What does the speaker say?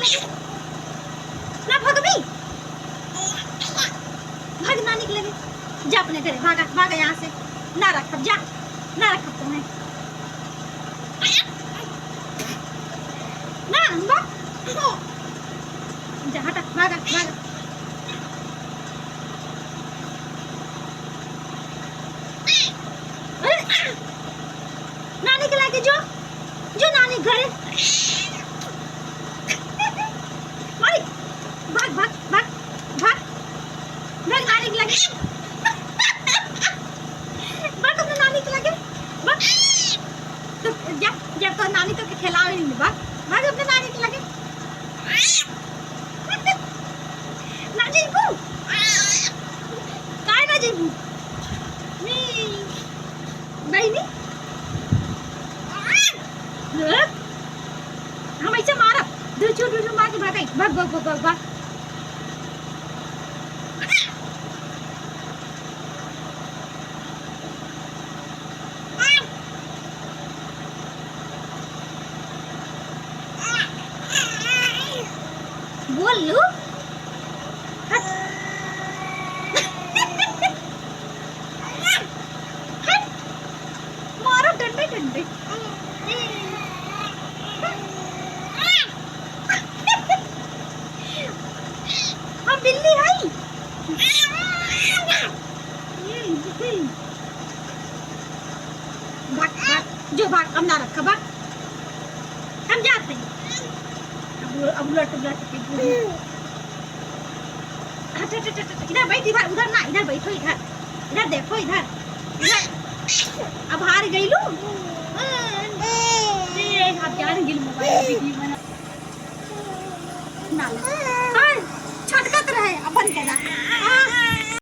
लगे ना भगवी भाग नानी के लगे जा अपने घरे भागा भागा यहाँ से ना रख जा ना रख तुम्हें ना जा हटा भागा भागा नानी के लाके जो नानी घरे मारी भाग भाग भाग भाग भाग नानी के लागे भाग अपने नानी के लागे भाग तो जब तो नानी तो खिलावे नहीं भाग भाग अपने नानी के लागे ना जीबू काय ना जीबू नहीं बहिनी हम ऐसे मारा दूर मार के भाग भाग भाग भाग भाग बोल लू मारो डंडे डंडे हम बिल्ली है भाग भाग जो भाग हम ना रखा भाग हम जाते हैं अब उलट उलट के इधर बैठ इधर उधर ना इधर बैठो इधर देखो इधर अब हार गई लू हाथ यार गिल मोबाइल ना